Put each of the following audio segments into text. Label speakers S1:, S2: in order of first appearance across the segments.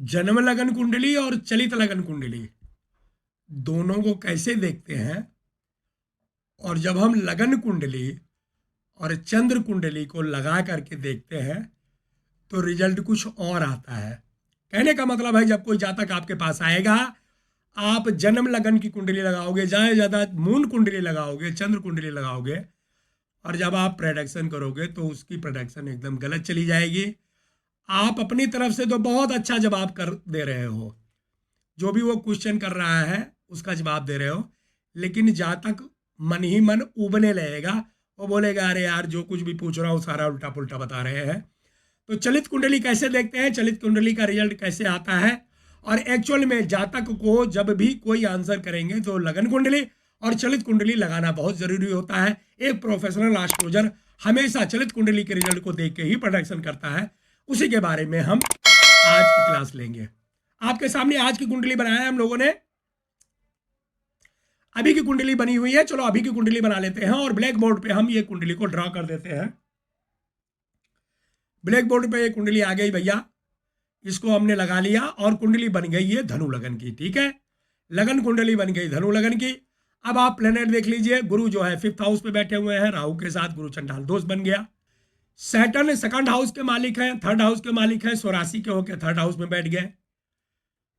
S1: जन्म लगन कुंडली और चलित लगन कुंडली दोनों को कैसे देखते हैं, और जब हम लगन कुंडली और चंद्र कुंडली को लगा करके देखते हैं तो रिजल्ट कुछ और आता है। कहने का मतलब है, जब कोई जातक आपके पास आएगा, आप जन्म लगन की कुंडली लगाओगे, ज़्यादा मून कुंडली लगाओगे, चंद्र कुंडली लगाओगे, और जब आप प्रेडिक्शन करोगे तो उसकी प्रेडिक्शन एकदम गलत चली जाएगी। आप अपनी तरफ से तो बहुत अच्छा जवाब कर दे रहे हो, जो भी वो क्वेश्चन कर रहा है उसका जवाब दे रहे हो, लेकिन जातक मन ही मन उबने लगेगा। वो बोलेगा अरे यार जो कुछ भी पूछ रहा हूँ सारा उल्टा पुल्टा बता रहे हैं। तो चलित कुंडली कैसे देखते हैं, चलित कुंडली का रिजल्ट कैसे आता है, और एक्चुअल में जातक को जब भी कोई आंसर करेंगे तो लगन कुंडली और चलित कुंडली लगाना बहुत जरूरी होता है। एक प्रोफेशनल एस्ट्रोलॉजर हमेशा चलित कुंडली के रिजल्ट को देख के ही प्रोडक्शन करता है। उसी के बारे में हम आज की क्लास लेंगे। आपके सामने आज की कुंडली बनाया है हम लोगों ने, अभी की कुंडली बनी हुई है। चलो अभी की कुंडली बना लेते हैं और ब्लैक बोर्ड पे हम ये कुंडली को ड्रॉ कर देते हैं। ब्लैक बोर्ड पे ये कुंडली आ गई भैया, इसको हमने लगा लिया और कुंडली बन गई है धनु लगन की। ठीक है, लगन कुंडली बन गई धनु लगन की। अब आप प्लेनेट देख लीजिए, गुरु जो है 5th हाउस पे बैठे हुए हैं, राहु के साथ गुरु चंडाल दोष बन गया। सैटर्न 2nd हाउस के मालिक हैं, 3rd हाउस के मालिक हैं, स्वराशि के होकर 3rd हाउस में बैठ गए।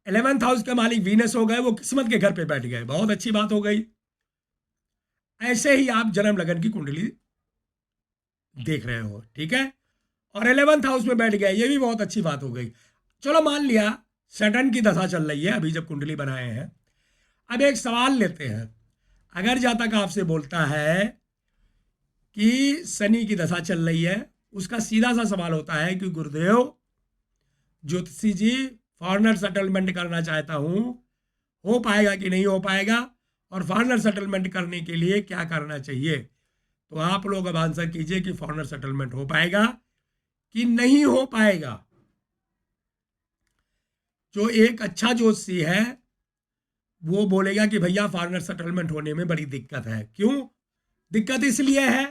S1: 11th हाउस के मालिक वीनस हो गए, वो किस्मत के घर पे बैठ गए, बहुत अच्छी बात हो गई। ऐसे ही आप जन्म लगन की कुंडली देख रहे हो, ठीक है, और 11th हाउस में बैठ गए, ये भी बहुत अच्छी बात हो गई। चलो मान लिया सैटर्न की दशा चल रही है अभी जब कुंडली बनाए हैं। अब एक सवाल लेते हैं, अगर जातक आपसे बोलता है कि शनि की दशा चल रही है, उसका सीधा सा सवाल होता है कि गुरुदेव ज्योतिषी जी फॉरेनर सेटलमेंट करना चाहता हूँ, हो पाएगा कि नहीं हो पाएगा, और फॉरेनर सेटलमेंट करने के लिए क्या करना चाहिए। तो आप लोग अब आंसर कीजिए कि फॉरेनर सेटलमेंट हो पाएगा कि नहीं हो पाएगा। जो एक अच्छा ज्योतिषी है वो बोलेगा कि भैया फॉरेनर सेटलमेंट होने में बड़ी दिक्कत है। क्यों दिक्कत? इसलिए है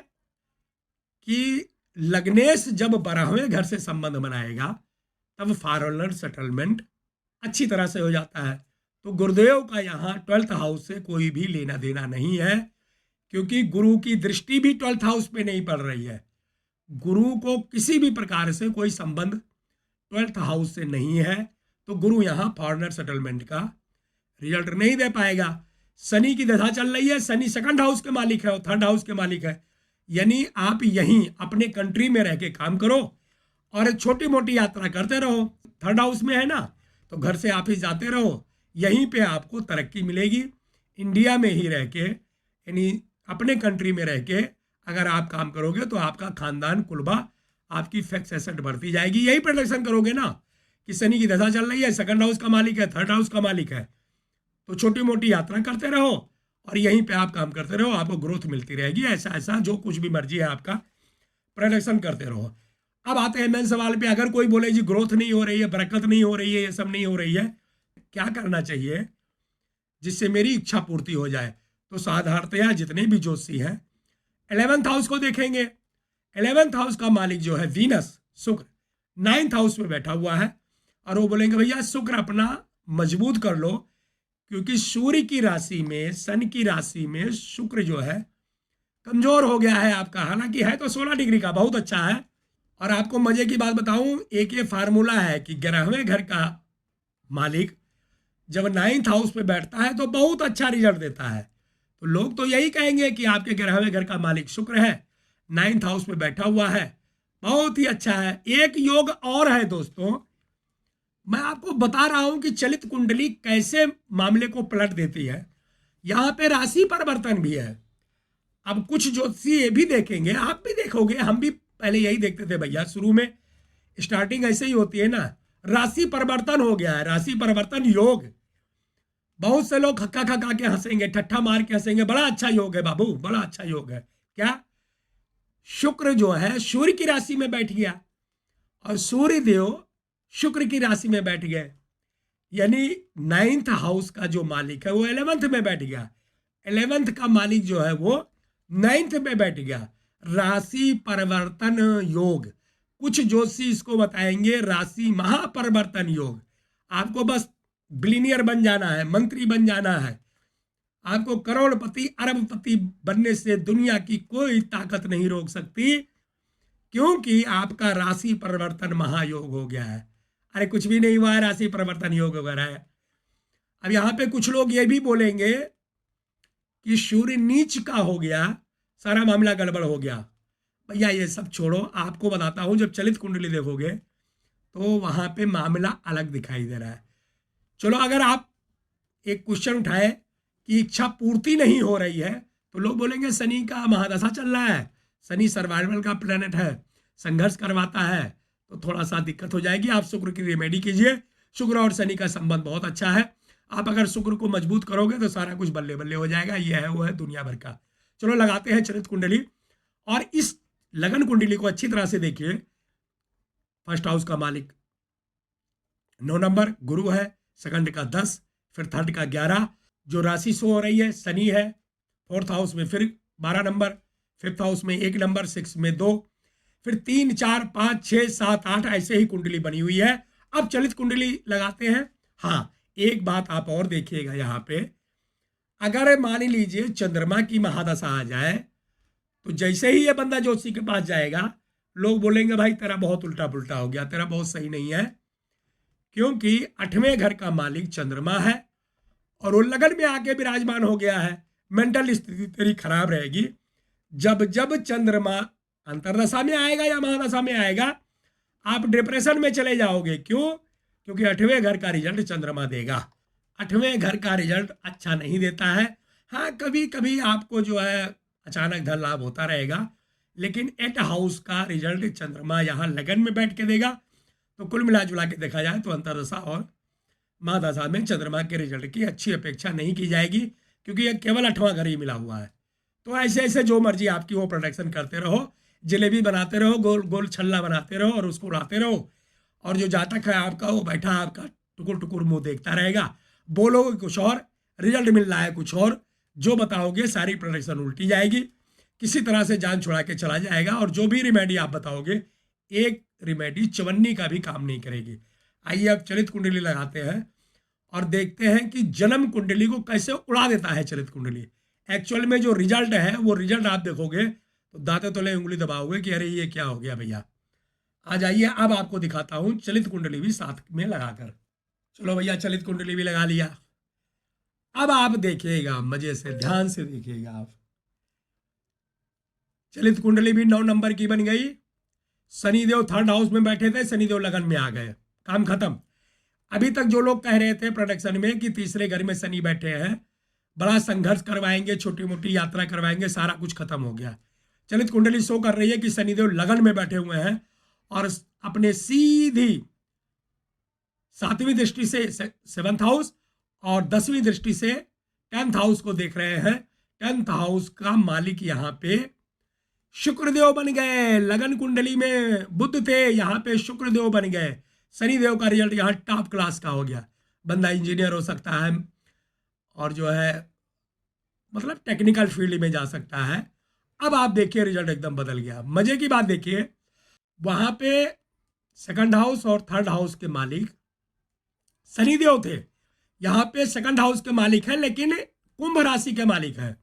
S1: कि लग्नेश जब 12वें घर से संबंध बनाएगा तब फॉरेनर सेटलमेंट अच्छी तरह से हो जाता है। तो गुरुदेव का यहाँ 12th हाउस से कोई भी लेना देना नहीं है, क्योंकि गुरु की दृष्टि भी 12th हाउस पे नहीं पड़ रही है। गुरु को किसी भी प्रकार से कोई संबंध 12th हाउस से नहीं है, तो गुरु यहाँ फॉरेनर सेटलमेंट का रिजल्ट नहीं दे पाएगा। शनि की दशा चल रही है, शनि 2nd हाउस के मालिक है और 3rd हाउस के मालिक है, यानी आप यहीं अपने कंट्री में रह के काम करो और छोटी मोटी यात्रा करते रहो। 3rd हाउस में है ना, तो घर से ऑफिस जाते रहो, यहीं पे आपको तरक्की मिलेगी। इंडिया में ही रह के, यानी अपने कंट्री में रह के अगर आप काम करोगे तो आपका खानदान कुलबा आपकी फैक्स एसेट बढ़ती जाएगी। यही प्रोडक्शन करोगे ना कि शनि की दशा चल रही है, 2nd हाउस का मालिक है, 3rd हाउस का मालिक है, तो छोटी मोटी यात्रा करते रहो और यहीं पे आप काम करते रहो, आपको ग्रोथ मिलती रहेगी। ऐसा ऐसा जो कुछ भी मर्जी है आपका प्रोडक्शन करते रहो। अब आते हैं मेन सवाल पे, अगर कोई बोले जी ग्रोथ नहीं हो रही है, बरकत नहीं हो रही है, ये सब नहीं हो रही है, क्या करना चाहिए जिससे मेरी इच्छा पूर्ति हो जाए। तो साधारणतया जितने भी ज्योतिषी हैं 11th हाउस को देखेंगे। 11th हाउस का मालिक जो है वीनस, शुक्र 9th हाउस में बैठा हुआ है, और वो बोलेंगे भैया शुक्र अपना मजबूत कर लो, क्योंकि सूर्य की राशि में, सन की राशि में शुक्र जो है कमजोर हो गया है आपका। हालांकि है तो 16 डिग्री का, बहुत अच्छा है। और आपको मजे की बात बताऊं, एक ये फार्मूला है कि 11वें घर का मालिक जब 9th हाउस पे बैठता है तो बहुत अच्छा रिजल्ट देता है। तो लोग तो यही कहेंगे कि आपके 11वें घर का मालिक शुक्र है, 9th हाउस में बैठा हुआ है, बहुत ही अच्छा है। एक योग और है दोस्तों, मैं आपको बता रहा हूं कि चलित कुंडली कैसे मामले को पलट देती है। यहां पे राशि परिवर्तन भी है। अब कुछ ज्योतिषी ये भी देखेंगे, आप भी देखोगे, हम भी पहले यही देखते थे भैया, शुरू में स्टार्टिंग ऐसे ही होती है ना, राशि परिवर्तन हो गया है, राशि परिवर्तन योग। बहुत से लोग खक्का खक्का के हंसेंगे, ठट्ठा मार के हंसेंगे, बड़ा अच्छा योग है बाबू, बड़ा अच्छा योग है। क्या? शुक्र जो है सूर्य की राशि में बैठ गया और सूर्य देव शुक्र की राशि में बैठ गए, यानी 9th हाउस का जो मालिक है वो 11th में बैठ गया, 11th का मालिक जो है वो 9th में बैठ गया। राशि परिवर्तन योग, कुछ ज्योतिषी इसको बताएंगे राशि महापरिवर्तन योग। आपको बस बिलियनियर बन जाना है, मंत्री बन जाना है। आपको करोड़पति अरबपति बनने से दुनिया की कोई ताकत नहीं रोक सकती, क्योंकि आपका राशि परिवर्तन महायोग हो गया है। अरे कुछ भी नहीं हुआ है, राशि परिवर्तन योग वगैरह है। अब यहाँ पे कुछ लोग ये भी बोलेंगे कि सूर्य नीच का हो गया, सारा मामला गड़बड़ हो गया। भैया ये सब छोड़ो, आपको बताता हूं, जब चलित कुंडली देखोगे तो वहां पे मामला अलग दिखाई दे रहा है। चलो, अगर आप एक क्वेश्चन उठाए कि इच्छा पूर्ति नहीं हो रही है, तो लोग बोलेंगे शनि का महादशा चल रहा है, शनि सर्वाइवल का प्लेनेट है, संघर्ष करवाता है, तो थोड़ा सा दिक्कत हो जाएगी। आप शुक्र की रेमेडी कीजिए। शुक्र और शनि का संबंध बहुत अच्छा है। आप अगर शुक्र को मजबूत करोगे तो सारा कुछ बल्ले बल्ले हो जाएगा। ये है वो है दुनिया भर का। चलो लगाते हैं चरित कुंडली, और इस लगन कुंडली को अच्छी तरह से देखिए। फर्स्ट हाउस का मालिक 9 नंबर गुरु है, सेकंड का 10, फिर थर्ड का 11, जो राशि शो हो रही है शनि है। फोर्थ हाउस में फिर 12 नंबर, फिफ्थ हाउस में 1 नंबर, 6 में 2, फिर 3, 4, 5, 6, 7, 8 ऐसे ही कुंडली बनी हुई है। अब चलित कुंडली लगाते हैं। हाँ, एक बात आप और देखिएगा यहाँ पे, अगर मान लीजिए चंद्रमा की महादशा आ जाए, तो जैसे ही ये बंदा ज्योतिषी के पास जाएगा, लोग बोलेंगे भाई तेरा बहुत उल्टा पुल्टा हो गया, तेरा बहुत सही नहीं है, क्योंकि 8वें घर का मालिक चंद्रमा है और वो लगन में आके विराजमान हो गया है। मेंटल स्थिति तेरी खराब रहेगी। जब जब चंद्रमा अंतरदशा में आएगा या महादशा में आएगा, आप डिप्रेशन में चले जाओगे। क्यों? क्योंकि 8वें घर का रिजल्ट चंद्रमा देगा। 8वें घर का रिजल्ट अच्छा नहीं देता है। हाँ, कभी कभी आपको जो है अचानक धन लाभ होता रहेगा, लेकिन 8 हाउस का रिजल्ट चंद्रमा यहाँ लगन में बैठ के देगा। तो कुल मिला जुला के देखा जाए तो अंतरदशा और महादशा में चंद्रमा के रिजल्ट की अच्छी अपेक्षा नहीं की जाएगी, क्योंकि यह केवल 8वां घर ही मिला हुआ है। तो ऐसे ऐसे जो मर्जी आपकी वो प्रोडक्शन करते रहो, जलेबी बनाते रहो, गोल गोल छल्ला बनाते रहो और उसको उड़ाते रहो, और जो जातक है आपका वो बैठा आपका टुकुर टुकुर मुंह देखता रहेगा। बोलोगे कुछ और, रिजल्ट मिल रहा है कुछ और, जो बताओगे सारी प्रोडक्शन उल्टी जाएगी, किसी तरह से जान छुड़ा के चला जाएगा। और जो भी रिमेडी आप बताओगे, एक रिमेडी चवन्नी का भी काम नहीं करेगी। आइए अब चलित कुंडली लगाते हैं और देखते हैं कि जन्म कुंडली को कैसे उड़ा देता है चलित कुंडली। एक्चुअल में जो रिजल्ट है वो रिजल्ट आप देखोगे तो दांतों तले उंगली दबाओगे कि अरे ये क्या हो गया भैया। आ जाइए, अब आपको दिखाता हूं चलित कुंडली भी साथ में लगाकर। चलो भैया, चलित कुंडली भी लगा लिया। अब आप देखिएगा, मजे से ध्यान से देखिएगा आप। चलित कुंडली भी 9 नंबर की बन गई। शनिदेव 3rd हाउस में बैठे थे, शनिदेव लगन में आ गए, काम खत्म। अभी तक जो लोग कह रहे थे प्रोडक्शन में कि तीसरे घर में शनि बैठे हैं, बड़ा संघर्ष करवाएंगे, छोटी मोटी यात्रा करवाएंगे, सारा कुछ खत्म हो गया। चलित कुंडली शो कर रही है कि शनिदेव लगन में बैठे हुए हैं और अपने सीधी 7वीं दृष्टि से 7th हाउस और 10वीं दृष्टि से 10th हाउस को देख रहे हैं। 10th हाउस का मालिक यहाँ पे शुक्रदेव बन गए। लगन कुंडली में बुध थे, यहाँ पे शुक्रदेव बन गए। शनिदेव का रिजल्ट यहाँ टॉप क्लास का हो गया। बंदा इंजीनियर हो सकता है और जो है मतलब टेक्निकल फील्ड में जा सकता है। अब आप देखिए रिजल्ट एकदम बदल गया। मजे की बात देखिए, वहां पे 2nd हाउस और 3rd हाउस के मालिक शनिदेव थे, यहाँ पे 2nd हाउस के मालिक है, लेकिन कुंभ राशि के मालिक है।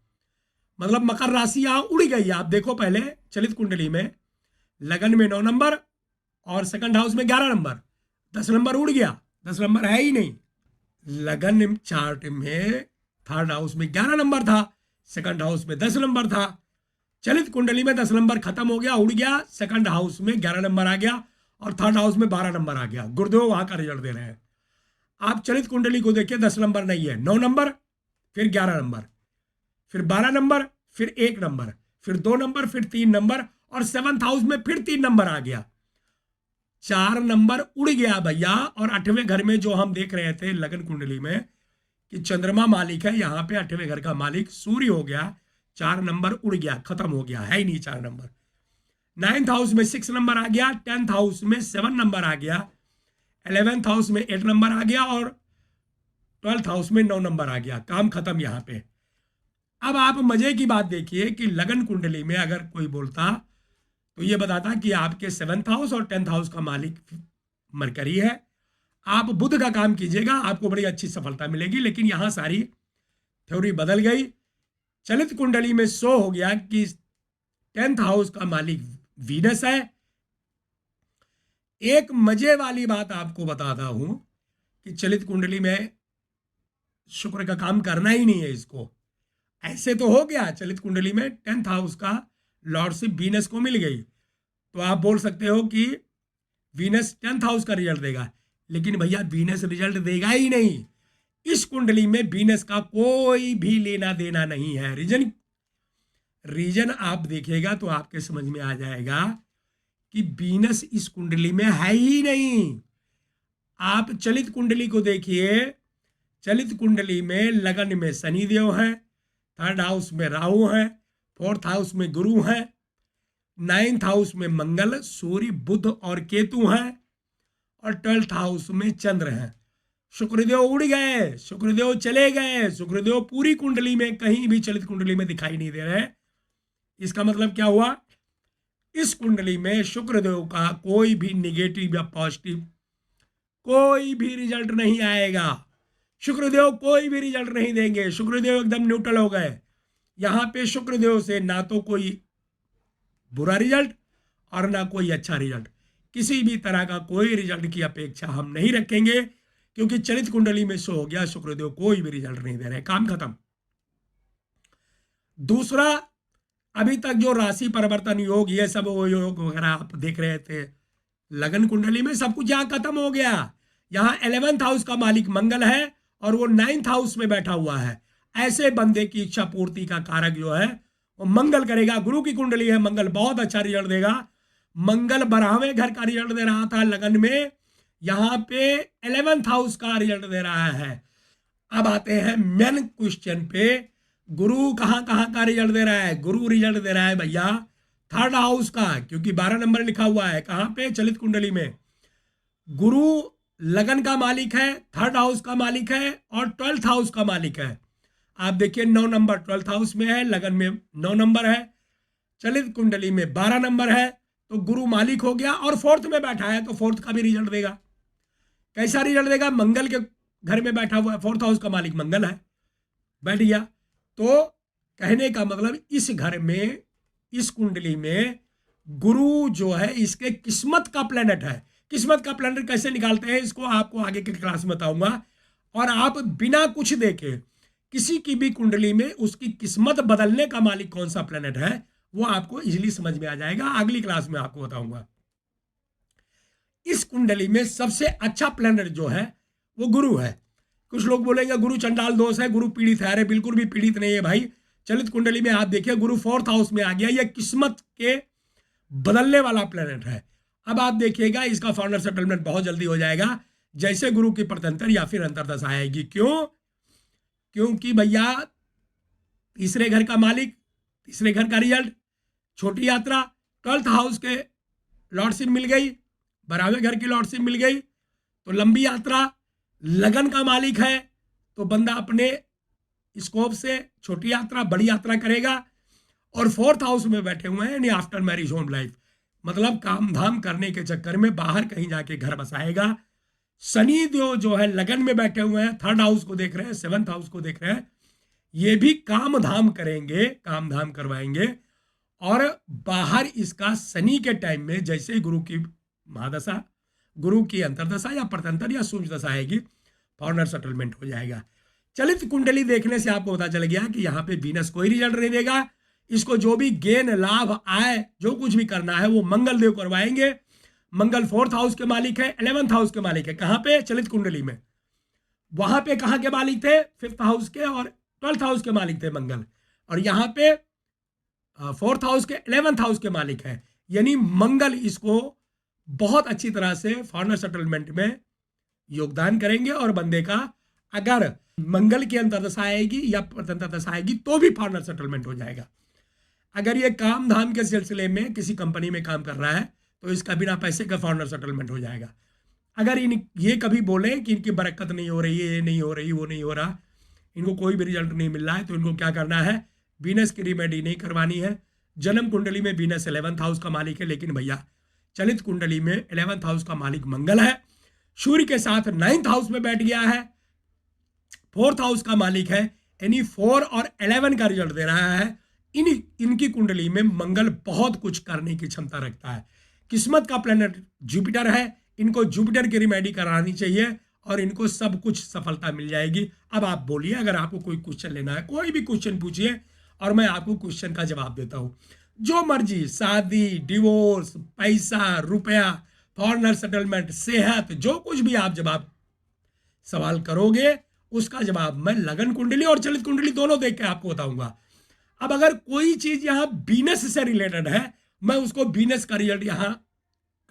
S1: मतलब मकर राशि यहाँ उड़ गई। आप देखो पहले चलित कुंडली में लगन में 9 नंबर और 2nd हाउस में 11 नंबर, 10 नंबर उड़ गया, 10 नंबर है ही नहीं। लगन चार्ट में 3rd हाउस में 11 नंबर था, 2nd हाउस में 10 नंबर था। चलित कुंडली में 10 नंबर खत्म हो गया, उड़ गया। 2nd हाउस में 11 नंबर आ गया और 3rd हाउस में 12 नंबर आ गया। गुरुदेव वहां का रिजल्ट दे रहे हैं। आप चलित कुंडली को देखिए, 10 नंबर नहीं है, 9 नंबर, फिर 11 नंबर, फिर 12 नंबर, फिर 1 नंबर, फिर 2 नंबर, फिर 3 नंबर, और 7th हाउस में फिर 3 नंबर आ गया। 4 नंबर उड़ गया भैया। और 8वें घर में जो हम देख रहे थे लगन कुंडली में कि चंद्रमा मालिक है, यहाँ पे 8वें घर का मालिक सूर्य हो गया। 4 नंबर उड़ गया, खत्म हो गया, है ही नहीं 4 नंबर। 9th हाउस में 6 नंबर आ गया, 10th हाउस में 7 नंबर आ गया, 11th हाउस में 8 नंबर आ गया और 12th हाउस में 9 नंबर आ गया। काम खत्म यहाँ पे। अब आप मजे की बात देखिए कि लगन कुंडली में अगर कोई बोलता तो ये बताता कि आपके 7th हाउस और 10th हाउस का मालिक मरकरी है, आप बुध का काम कीजिएगा, आपको बड़ी अच्छी सफलता मिलेगी। लेकिन यहां सारी थ्योरी बदल गई। चलित कुंडली में शो हो गया कि 10th हाउस का मालिक वीनस है। एक मजे वाली बात आपको बताता हूं कि चलित कुंडली में शुक्र का काम करना ही नहीं है इसको। ऐसे तो हो गया, चलित कुंडली में 10th हाउस का लॉर्डशिप वीनस को मिल गई, तो आप बोल सकते हो कि वीनस 10th हाउस का रिजल्ट देगा। लेकिन भैया वीनस रिजल्ट देगा ही नहीं। इस कुंडली में वीनस का कोई भी लेना देना नहीं है। रीजन आप देखिएगा तो आपके समझ में आ जाएगा कि वीनस इस कुंडली में है ही नहीं। आप चलित कुंडली को देखिए, चलित कुंडली में लगन में शनिदेव है, 3rd हाउस में राहु है, 4th हाउस में गुरु है, 9th हाउस में मंगल, सूर्य, बुध और केतु हैं, और 12th हाउस में चंद्र है। शुक्रदेव उड़ गए, शुक्रदेव चले गए, शुक्रदेव पूरी कुंडली में कहीं भी चलित कुंडली में दिखाई नहीं दे रहे। इसका मतलब क्या हुआ? इस कुंडली में शुक्रदेव का कोई भी निगेटिव या पॉजिटिव कोई भी रिजल्ट नहीं आएगा। शुक्रदेव कोई भी रिजल्ट नहीं देंगे। शुक्रदेव एकदम न्यूट्रल हो गए। यहां पे शुक्रदेव से ना तो कोई बुरा रिजल्ट और ना कोई अच्छा रिजल्ट, किसी भी तरह का कोई रिजल्ट की अपेक्षा हम नहीं रखेंगे, क्योंकि चलित कुंडली में शो हो गया शुक्रदेव कोई भी रिजल्ट नहीं दे रहे। काम खत्म। दूसरा, अभी तक जो राशि परिवर्तन योग, ये सब वो योग वगैरह आप देख रहे थे लगन कुंडली में, सब कुछ यहां खत्म हो गया। यहां 11th हाउस का मालिक मंगल है और वो 9th हाउस में बैठा हुआ है। ऐसे बंदे की इच्छा पूर्ति का कारक जो है वो मंगल करेगा। गुरु की कुंडली है, मंगल बहुत अच्छा रिजल्ट देगा। मंगल 12वें घर का रिजल्ट दे रहा था लगन में, यहां पे 11th हाउस का रिजल्ट दे रहा है। अब आते हैं मेन क्वेश्चन पे, गुरु कहां कहां का रिजल्ट दे रहा है? गुरु रिजल्ट दे रहा है भैया 3rd हाउस का, क्योंकि 12 नंबर लिखा हुआ है कहां पे? चलित कुंडली में। गुरु लगन का मालिक है, 3rd हाउस का मालिक है और 12th हाउस का मालिक है। आप देखिए 9 नंबर 12th हाउस में है, लगन में 9 नंबर है, चलित कुंडली में 12 नंबर है, तो गुरु मालिक हो गया और 4th में बैठा है, तो 4th का भी रिजल्ट देगा। कैसा रिजल्ट देगा? मंगल के घर में बैठा हुआ है, 4th हाउस का मालिक मंगल है, बैठ गया। तो कहने का मतलब इस घर में, इस कुंडली में गुरु जो है इसके किस्मत का प्लेनेट है। किस्मत का प्लेनेट कैसे निकालते हैं इसको आपको आगे के क्लास में बताऊंगा। और आप बिना कुछ देखे किसी की भी कुंडली में उसकी किस्मत बदलने का मालिक कौन सा प्लेनेट है वो आपको इजीली समझ में आ जाएगा। अगली क्लास में आपको बताऊंगा। इस कुंडली में सबसे अच्छा प्लेनेट जो है वो गुरु है। कुछ लोग बोलेंगे गुरु चंडाल दोष है, गुरु पीड़ित है। अरे बिल्कुल भी पीड़ित नहीं है भाई। चलित कुंडली में आप देखिए गुरु 4th हाउस में आ गया, यह किस्मत के बदलने वाला प्लेनेट है। अब आप देखिएगा इसका फाउंडर सेटलमेंट बहुत जल्दी हो जाएगा, जैसे गुरु की प्रत्यंतर या फिर अंतर्दशा आएगी। क्यों? क्योंकि भैया तीसरे घर का मालिक, तीसरे घर का रिजल्ट, छोटी यात्रा, 12th हाउस के लॉर्डशिप मिल गई, 12वें घर की लॉर्डशिप मिल गई, तो लंबी यात्रा, लगन का मालिक है, तो बंदा अपने स्कोप से छोटी यात्रा बड़ी यात्रा करेगा। और 4th हाउस में बैठे हुए हैं यानी आफ्टर मैरिज होम लाइफ, मतलब काम धाम करने के चक्कर में बाहर कहीं जाके घर बसाएगा। शनि जो है लगन में बैठे हुए हैं, 3rd हाउस को देख रहे हैं, 7th हाउस को देख रहे हैं, ये भी काम धाम करेंगे, काम धाम करवाएंगे। और बाहर इसका शनि के टाइम में जैसे गुरु की महादशा, गुरु की अंतरदशा या प्रत्यंतर या सूक्ष्म दशा आएगी, फाउंडर सेटलमेंट हो जाएगा। चलित कुंडली देखने से आपको पता चल गया कि यहाँ पे वीनस कोई रिजल्ट नहीं देगा। इसको जो भी गेन, लाभ, आय, जो कुछ भी करना है वो मंगल देव करवाएंगे। मंगल 4th हाउस के मालिक है, 11th हाउस के मालिक है। कहां पे? चलित कुंडली में। वहां पे कहां के मालिक थे? 5th हाउस के और 12th हाउस के मालिक थे मंगल। और यहां पे 4th हाउस के 11th हाउस के मालिक है। यानी मंगल इसको बहुत अच्छी तरह से फाउंडर सेटलमेंट में योगदान करेंगे। और बंदे का अगर मंगल की अंतर्दशा आएगी या प्रत्यंतर दशा आएगी तो भी फाउंडर सेटलमेंट हो जाएगा। अगर ये काम धाम के सिलसिले में किसी कंपनी में काम कर रहा है तो इसका बिना पैसे का फाउंडर सेटलमेंट हो जाएगा। अगर ये कभी बोले कि इनकी बरकत नहीं हो रही है, ये नहीं हो रही, वो नहीं हो रहा, इनको कोई भी रिजल्ट नहीं मिल रहा है, तो इनको क्या करना है? वीनस की रिमेडी नहीं करवानी है। जन्म कुंडली में वीनस 11th हाउस का मालिक है, लेकिन भैया चलित कुंडली में 11th हाउस का मालिक मंगल है। सूर्य के साथ 9th हाउस में बैठ गया है, 4th हाउस का मालिक है, यानी 4 और 11 का रिजल्ट दे रहा है। इनकी कुंडली में मंगल बहुत कुछ करने की क्षमता रखता है। किस्मत का प्लेनेट जुपिटर है, इनको जुपिटर की रिमेडी करानी चाहिए और इनको सब कुछ सफलता मिल जाएगी। अब आप बोलिए, अगर आपको कोई क्वेश्चन लेना है, कोई भी क्वेश्चन पूछिए और मैं आपको क्वेश्चन का जवाब देता हूं। जो मर्जी, शादी, डिवोर्स, पैसा, रुपया, फॉरेनर सेटलमेंट, सेहत, जो कुछ भी आप जवाब सवाल करोगे उसका जवाब मैं लगन कुंडली और चलित कुंडली दोनों देख के आपको बताऊंगा। अब अगर कोई चीज यहां बीनस से रिलेटेड है, मैं उसको बीनस का रिजल्ट यहां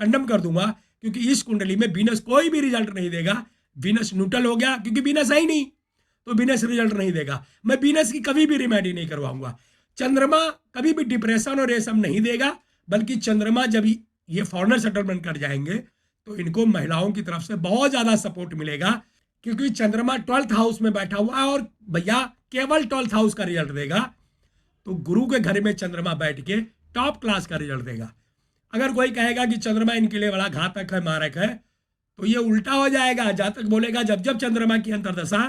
S1: कंडम कर दूंगा, क्योंकि इस कुंडली में बीनस कोई भी रिजल्ट नहीं देगा। बीनस न्यूट्रल हो गया, क्योंकि बीनस है ही नहीं, तो बीनस रिजल्ट नहीं देगा। मैं बीनस की कभी भी रिमेडी नहीं करवाऊंगा। चंद्रमा कभी भी डिप्रेशन और ये सब नहीं देगा, बल्कि चंद्रमा जब ये फॉरेनर सेटलमेंट कर जाएंगे तो इनको महिलाओं की तरफ से बहुत ज्यादा सपोर्ट मिलेगा, क्योंकि चंद्रमा 12th हाउस में बैठा हुआ है और भैया केवल 12th हाउस का रिजल्ट देगा। तो गुरु के घर में चंद्रमा बैठ के टॉप क्लास का रिजल्ट देगा। अगर कोई कहेगा कि चंद्रमा इनके लिए बड़ा घातक है, मारक है, तो ये उल्टा हो जाएगा। जातक बोलेगा जब जब चंद्रमा की अंतर्दशा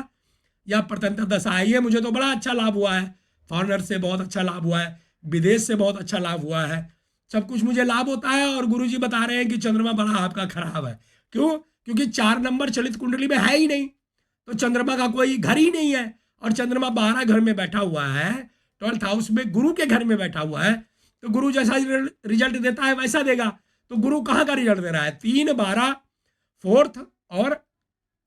S1: या प्रत्यंतर दशा आई है, मुझे तो बड़ा अच्छा लाभ हुआ है, फॉरेनर से बहुत अच्छा लाभ हुआ है, विदेश से बहुत अच्छा लाभ हुआ है, सब कुछ मुझे लाभ होता है। और गुरुजी बता रहे हैं कि चंद्रमा बड़ा आपका खराब है। क्यों? क्योंकि 4 नंबर चलित कुंडली में है ही नहीं, तो चंद्रमा का कोई घर ही नहीं है। और चंद्रमा 12 घर में बैठा हुआ है, 12th हाउस में गुरु के घर में बैठा हुआ है, तो गुरु जैसा रिजल्ट देता है वैसा देगा। तो गुरु कहाँ का रिजल्ट दे रहा है? 3, 12, 4th और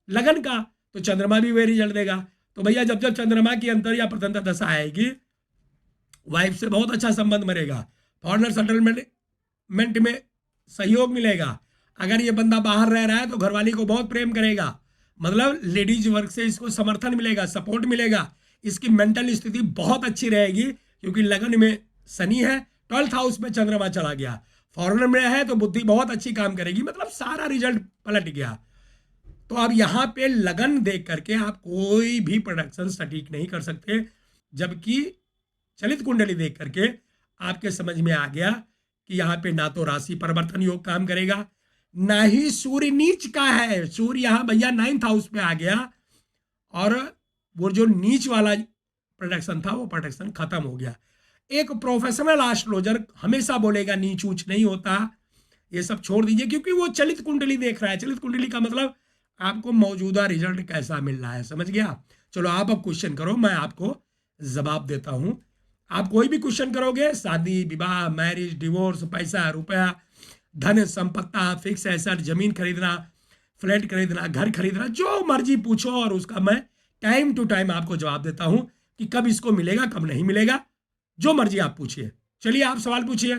S1: लगन का, तो चंद्रमा भी वही रिजल्ट देगा। तो भैया जब जब चंद्रमा की अंतर या प्रत्यंतर दशा आएगी, वाइफ से बहुत अच्छा संबंध बनेगा, फॉरेनर सेटलमेंट में सहयोग मिलेगा। अगर ये बंदा बाहर रह रहा है तो घरवाली को बहुत प्रेम करेगा, मतलब लेडीज वर्ग से इसको समर्थन मिलेगा, सपोर्ट मिलेगा। इसकी मेंटल स्थिति बहुत अच्छी रहेगी, क्योंकि लगन में शनि है, 12th हाउस में चंद्रमा चला गया, फॉरेनर में है तो बुद्धि बहुत अच्छी काम करेगी, मतलब सारा रिजल्ट पलट गया। तो अब यहाँ पे लगन देख करके आप कोई भी प्रोडक्शन सटीक नहीं कर सकते, जबकि चलित कुंडली देख करके आपके समझ में आ गया कि यहाँ पे ना तो राशि परिवर्तन योग काम करेगा, ना ही सूर्य नीच का है। सूर्य यहाँ भैया 9th हाउस में आ गया और वो जो नीच वाला प्रोडक्शन था वो प्रोडक्शन खत्म हो गया। एक प्रोफेशनल एस्ट्रोलॉजर हमेशा बोलेगा नीच ऊंच नहीं होता, ये सब छोड़ दीजिए, क्योंकि वो चलित कुंडली देख रहा है। चलित कुंडली का मतलब आपको मौजूदा रिजल्ट कैसा मिल रहा है, समझ गया? चलो आप अब क्वेश्चन करो, मैं आपको जवाब देता हूं। आप कोई भी क्वेश्चन करोगे, शादी, विवाह, मैरिज, डिवोर्स, पैसा, रुपया, धन, संपत्ता, फिक्स एसेट, जमीन खरीदना, फ्लैट खरीदना, घर खरीदना, जो मर्जी पूछो और उसका मैं टाइम टू टाइम आपको जवाब देता हूं कि कब इसको मिलेगा, कब नहीं मिलेगा, जो मर्जी आप पूछिए। चलिए आप सवाल पूछिए।